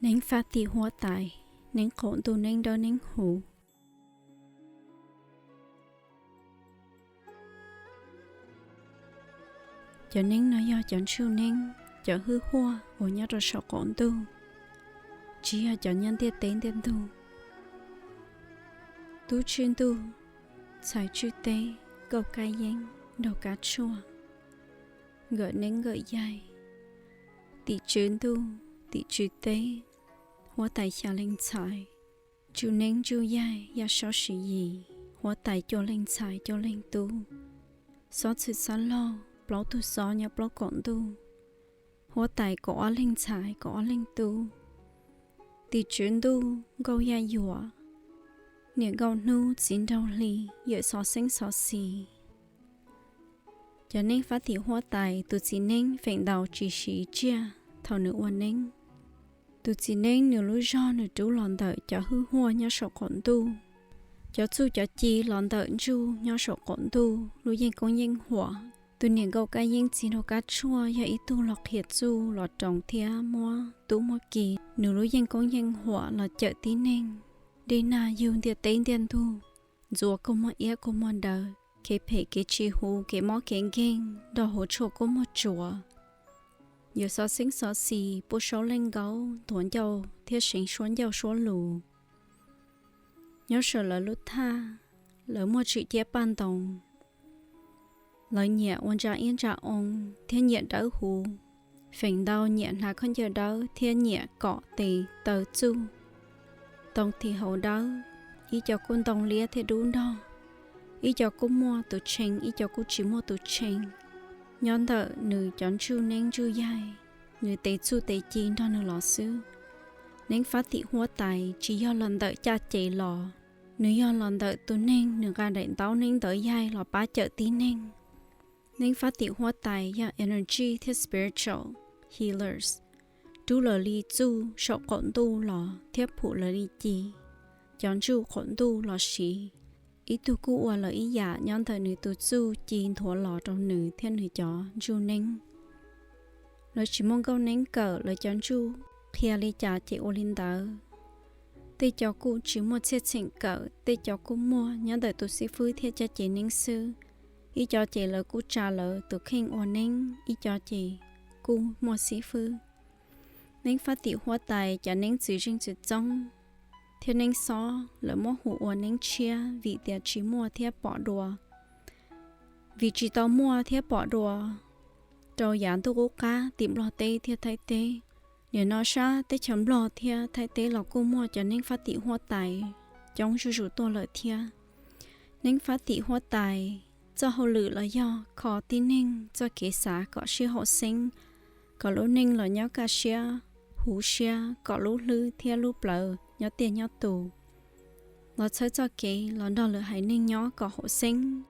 Nín phát tì hóa tài, nín khổn tu nín đó nín hủ. Cho nín nó do chọn siêu nín, cho hư hoa, ổ nhớ rồi sợ khổn tu. Chỉ là cho nhân tiết tên tên tu. Tu chuyên tu, xài chư tế, cầu cai danh, đầu cá chua. Gợi nín gợi dài. Tị chuyên tu, tị chư tế, hóa tài xa linh xài. Chú nín chú dài, ya sao sĩ gì, hóa tài cho linh xài cho linh tu. Xó sự xa lo, bảo tu xó nhá bảo cổng tu. Hóa tài có linh xài, có linh tu. Tị chuyên tu, gâu ya dùa. Nè gâu nu xin đau ly, dựa xó sinh xó xì. Cho nên phát thị hóa tài, tụi chỉ nên phệnh đầu chỉ sĩ chia, thảo nữ hoàn nên. Tụi chỉ nên nữ lưu do nữ trú lòn đợi cho hư hoa nhá sổ khổn tu. Cho chú cho chi lòn đợi chú nhá sổ khổn tu, lưu dân công dân hỏa. Tụi nè gâu ca dân xin hồ cá chua, ya ý tu lọc hiệt chú, lọt trọng thia mua, tú mua kỳ. Nữ lưu dân công dân hỏa là chợ tí nên. Đi na dùng tiệt tên tiền thu. Dù có một ý có một đời. Cái phê cái chi hú cái mó kén kén. Đó hỗ trợ có một chùa. Dù so sinh so xì. Bố số lên gấu. Tuấn dâu. Thiết sinh xuống dâu số lù. Nhớ sợ là lúc tha. Lỡ một chữ chế ban đồng. Lỡ nhẹ ôn ra yên ra ôn. Thiết nhẹ đỡ hú. Phình đau nhẹ là con giờ đỡ. Thiết nhẹ cọ tì tờ chu. Tông thì hậu đỡ. Ý cho con tông lia thì đúng đó. Ý cho cô mua tụ trình, ý cho cô chỉ mua tụ trình. Nhón thợ nữ chọn chú nên chú dài. Nữ tế chú tế chi đó nữ lọ sư. Nên phát thị hóa tài chỉ do lần đợi cha chạy lọ. Nữ do lần đợi tụ nên nữ gà đẩy táo nên đợi dài lọ bá chợ tí nên. Nên phát thị hóa tài do energy thiết spiritual healers. Chú lờ ly chú sọ khổn tu lọ thiết phụ lờ ly chi. Chọn chú khổn tu lọ xí. Ý tu cũ là ý giả nhón thời nữ tu chú chín thua lọ trong nữ thiên nữ chó chú nín. Lời chỉ mong câu nín cờ lời chọn chú phía lý trả chị ô linh tớ. Tê cho cô chỉ một chiếc chỉnh cờ tê cho cô mua nhón thời tu sĩ phứ thiết cho chị nín sư. Ý cho chị lời cô trả lời tu khinh ô nín ý cho chị cô mua sĩ phứ. Nín phát thị hóa tài cho nín giữ riêng giữ trong. Thiên nên xó lỡ mô hủ ổn nên chia vì tiệt chỉ mua thiết bỏ đùa. Vì chỉ tao mua thiết bỏ đùa. Rồi dán tu cố cá tìm lò tê thiết thay tê. Nếu nó xa tê chấm lò thiết thay tê lò cô mua cho nên phát thị hoa tài. Trong chú rủ tô lợi thiết. Nên phát thị hoa tài. Cho hậu lự là do khó tin nên cho kế xá có sư hộ sinh. Có lũ nên là nhau ca xia. Hú xia có lũ lư thiết lũ blờ. Nhớ tiền nhớ tù. Nó chơi cho kỹ, nó đo lửa hãy nên nhớ có hộ sinh.